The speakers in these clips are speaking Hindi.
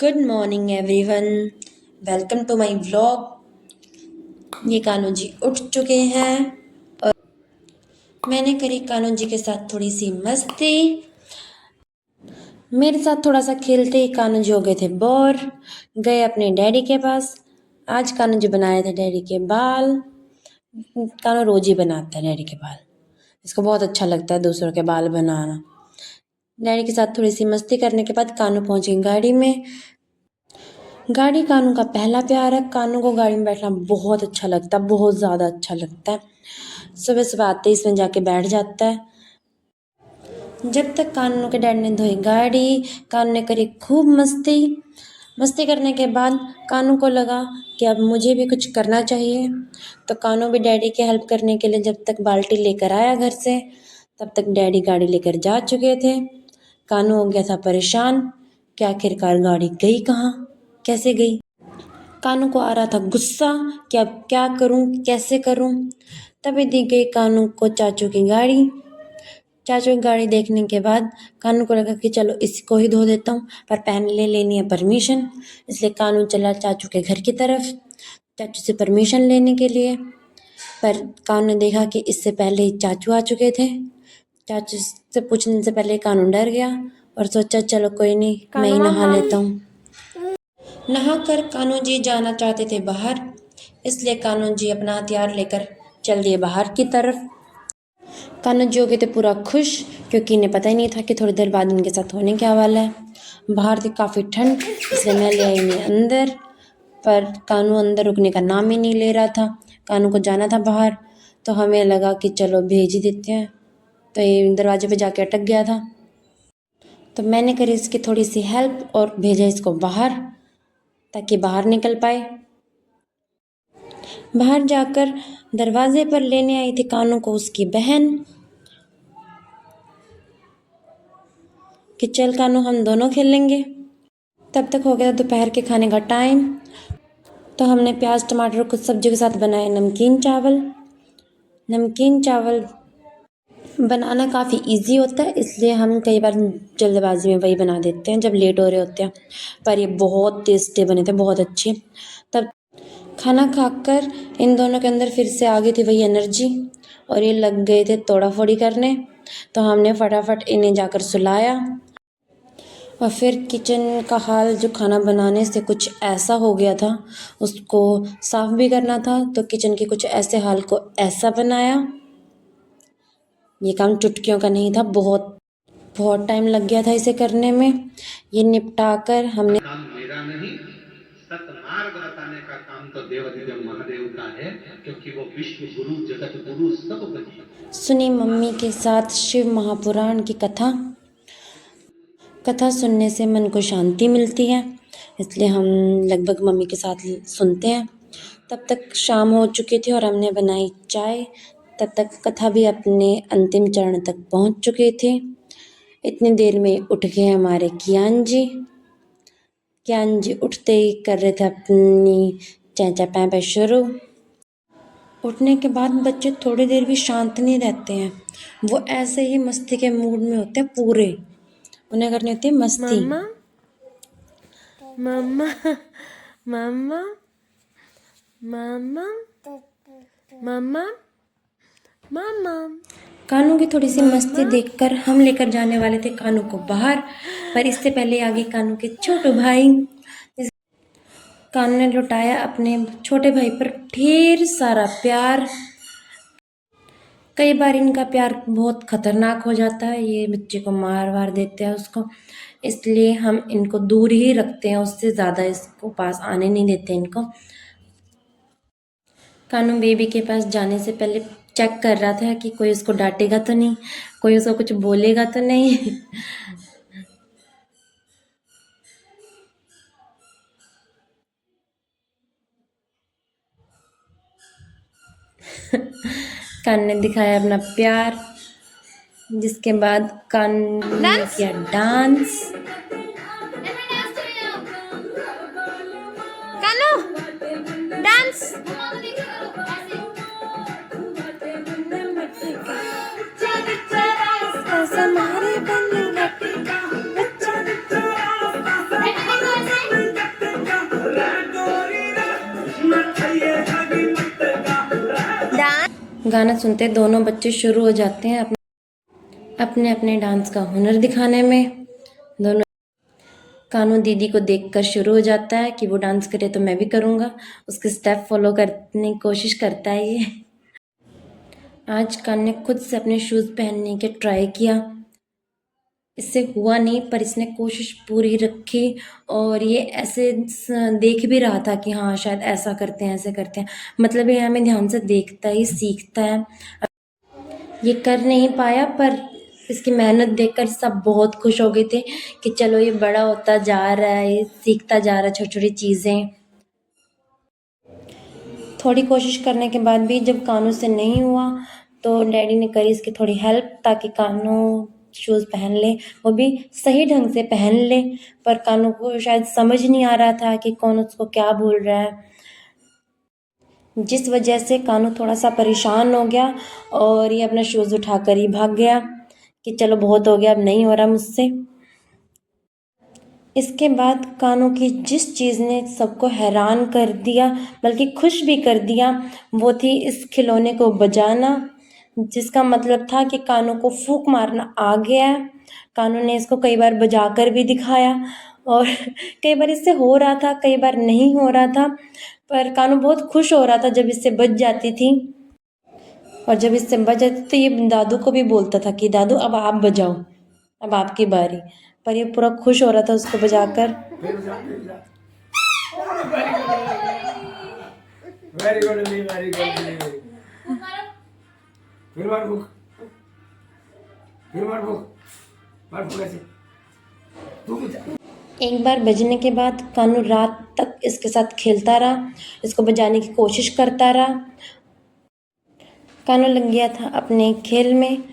Good morning everyone. Welcome to my vlog. ये कान्हा जी उठ चुके हैं और मैंने करी कान्हा जी के साथ थोड़ी सी मस्ती। मेरे साथ थोड़ा सा खेलते ही कान्हा जी हो गए थे बोर, गए अपने डैडी के पास। आज कान्हा जी बनाए थे डैडी के बाल। कान्हा रोज ही बनाता है डैडी के बाल, इसको बहुत अच्छा लगता है दूसरों के बाल बनाना। डैडी के साथ थोड़ी सी मस्ती करने के बाद कान्हा पहुंच गई गाड़ी में। गाड़ी कानू का पहला प्यार है। कानू को गाड़ी में बैठना बहुत अच्छा लगता है, बहुत ज़्यादा अच्छा लगता है। सुबह सुबह आते ही इसमें जाके बैठ जाता है। जब तक कानू के डैड ने धोई गाड़ी, कानू ने करी खूब मस्ती। मस्ती करने के बाद कानू को लगा कि अब मुझे भी कुछ करना चाहिए, तो कानू भी डैडी की हेल्प करने के लिए जब तक बाल्टी लेकर आया घर से, तब तक डैडी गाड़ी लेकर जा चुके थे। कानू हो गया था परेशान कि आखिरकार गाड़ी गई कहाँ, कैसे गई। कानू को आ रहा था गुस्सा कि अब क्या करूं, कैसे करूं। तभी दी गई कानू को चाचू की गाड़ी। चाचू की गाड़ी देखने के बाद कानू को लगा कि चलो इसको ही धो देता हूँ, पर पहले लेनी है परमिशन। इसलिए कानू चला चाचू के घर की तरफ, चाचू से परमिशन लेने के लिए। पर कानू ने देखा कि इससे पहले ही चाचू आ चुके थे। चाचू से पूछने से पहले कानू डर गया और सोचा चलो कोई नहीं, मैं ही नहा लेता हूँ। नहाकर कान्हा जी जाना चाहते थे बाहर, इसलिए कान्हा जी अपना हथियार लेकर चल दिए बाहर की तरफ। कान्हा जी हो गए थे पूरा खुश, क्योंकि इन्हें पता ही नहीं था कि थोड़ी देर बाद इनके साथ होने क्या वाला है। बाहर थी काफ़ी ठंड, इसलिए मैं ले आई इन्हें अंदर, पर कानू अंदर रुकने का नाम ही नहीं ले रहा था। कानू को जाना था बाहर, तो हमें लगा कि चलो भेज ही देते हैं। तो ये दरवाजे पे जाके अटक गया था, तो मैंने करी इसकी थोड़ी सी हेल्प और भेजा इसको बाहर ताकि बाहर निकल पाए। बाहर जाकर दरवाजे पर लेने आई थी कानू को उसकी बहन कि चल कानू हम दोनों खेलेंगे। तब तक हो गया दोपहर के खाने का टाइम, तो हमने प्याज टमाटर कुछ सब्जियों के साथ बनाए नमकीन चावल। नमकीन चावल बनाना काफ़ी इजी होता है, इसलिए हम कई बार जल्दबाजी में वही बना देते हैं जब लेट हो रहे होते हैं, पर ये बहुत टेस्टी बने थे, बहुत अच्छे। तब खाना खाकर इन दोनों के अंदर फिर से आ गई थी वही एनर्जी और ये लग गए थे तोड़ा फोड़ी करने। तो हमने फटाफट इन्हें जाकर सुलाया और फिर किचन का हाल जो खाना बनाने से कुछ ऐसा हो गया था, उसको साफ भी करना था, तो किचन के कुछ ऐसे हाल को ऐसा बनाया। ये काम चुटकियों का नहीं था, बहुत बहुत टाइम लग गया था इसे करने में। ये निपटा कर हमने काम मेरा नहीं, सतमार्ग बताने का काम तो देवाधिदेव महादेव का है, क्योंकि वो विश्व गुरु जगत गुरु सब बनी। सुनी मम्मी के साथ शिव महापुराण की कथा। कथा सुनने से मन को शांति मिलती है, इसलिए हम लगभग मम्मी के साथ सुनते हैं। तब तक शाम हो चुकी थी और हमने बनाई चाय। तब तक कथा भी अपने अंतिम चरण तक पहुंच चुके थे। इतनी देर में उठ गए हमारे कियान जी। कियान जी उठते ही कर रहे थे अपनी चैचा पैं शुरू। उठने के बाद बच्चे थोड़ी देर भी शांत नहीं रहते हैं, वो ऐसे ही मस्ती के मूड में होते हैं पूरे। उन्हें करनी होती है मस्ती। मम्मा मम्मा मम्मा मम्मा मम्मा मम्मा। कानू की थोड़ी सी मस्ती देखकर हम लेकर जाने वाले थे कानू को बाहर, पर इससे पहले आगे कानू के छोटू भाई। कानू ने लुटाया अपने छोटे भाई पर ढेर सारा प्यार। कई बार इनका प्यार बहुत खतरनाक हो जाता है, ये बच्चे को मार वार देते हैं उसको, इसलिए हम इनको दूर ही रखते हैं, उससे ज़्यादा इसको पास आने नहीं देते इनको। कानू बेबी के पास जाने से पहले चेक कर रहा था कि कोई उसको डांटेगा तो नहीं, कोई उसको कुछ बोलेगा तो नहीं। कान ने दिखाया अपना प्यार, जिसके बाद कान ने किया डांस। कानू डांस। गाना सुनते दोनों बच्चे शुरू हो जाते हैं अपने अपने डांस का हुनर दिखाने में। दोनों कानू दीदी को देखकर शुरू हो जाता है कि वो डांस करे तो मैं भी करूँगा, उसके स्टेप फॉलो करने की कोशिश करता है ये। आज कान ने खुद से अपने शूज़ पहनने के ट्राई किया, इससे हुआ नहीं पर इसने कोशिश पूरी रखी और ये ऐसे देख भी रहा था कि हाँ शायद ऐसा करते हैं ऐसे करते हैं, मतलब ये हमें ध्यान से देखता ही सीखता है। ये कर नहीं पाया पर इसकी मेहनत देखकर सब बहुत खुश हो गए थे कि चलो ये बड़ा होता जा रहा है, ये सीखता जा रहा है छोटी छोटी चीज़ें। थोड़ी कोशिश करने के बाद भी जब कानू से नहीं हुआ तो डैडी ने करी इसकी थोड़ी हेल्प ताकि कानू शूज़ पहन ले, वो भी सही ढंग से पहन ले। पर कानू को शायद समझ नहीं आ रहा था कि कौन उसको क्या बोल रहा है, जिस वजह से कानू थोड़ा सा परेशान हो गया और ये अपना शूज़ उठाकर ही भाग गया कि चलो बहुत हो गया, अब नहीं हो रहा मुझसे। इसके बाद कानू की जिस चीज़ ने सबको हैरान कर दिया बल्कि खुश भी कर दिया वो थी इस खिलौने को बजाना, जिसका मतलब था कि कानू को फूंक मारना आ गया है। कानू ने इसको कई बार बजा कर भी दिखाया और कई बार इससे हो रहा था कई बार नहीं हो रहा था, पर कानू बहुत खुश हो रहा था जब इससे बच जाती थी। और जब इससे बच जाती तो ये दादू को भी बोलता था कि दादू अब आप बजाओ, अब आपकी बारी। पर ये पूरा खुश हो रहा था उसको बजाकर। Very good very good. फिर मार बुक ऐसे तू बजा। एक बार बजने के बाद कानू रात तक इसके साथ खेलता रहा, इसको बजाने की कोशिश करता रहा। कानू लग गया था अपने खेल में।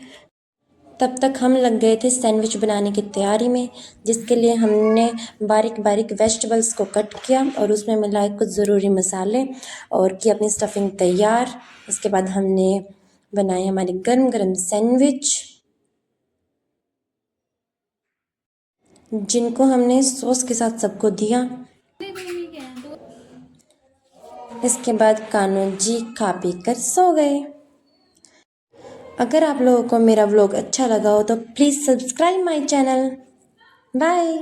तब तक हम लग गए थे सैंडविच बनाने की तैयारी में, जिसके लिए हमने बारीक बारीक वेजिटेबल्स को कट किया और उसमें मिलाए कुछ ज़रूरी मसाले और की अपनी स्टफिंग तैयार। इसके बाद हमने बनाए हमारे गरम गरम सैंडविच, जिनको हमने सॉस के साथ सबको दिया। इसके बाद कानू जी खा पी कर सो गए। अगर आप लोगों को मेरा व्लॉग अच्छा लगा हो तो please subscribe my channel. Bye.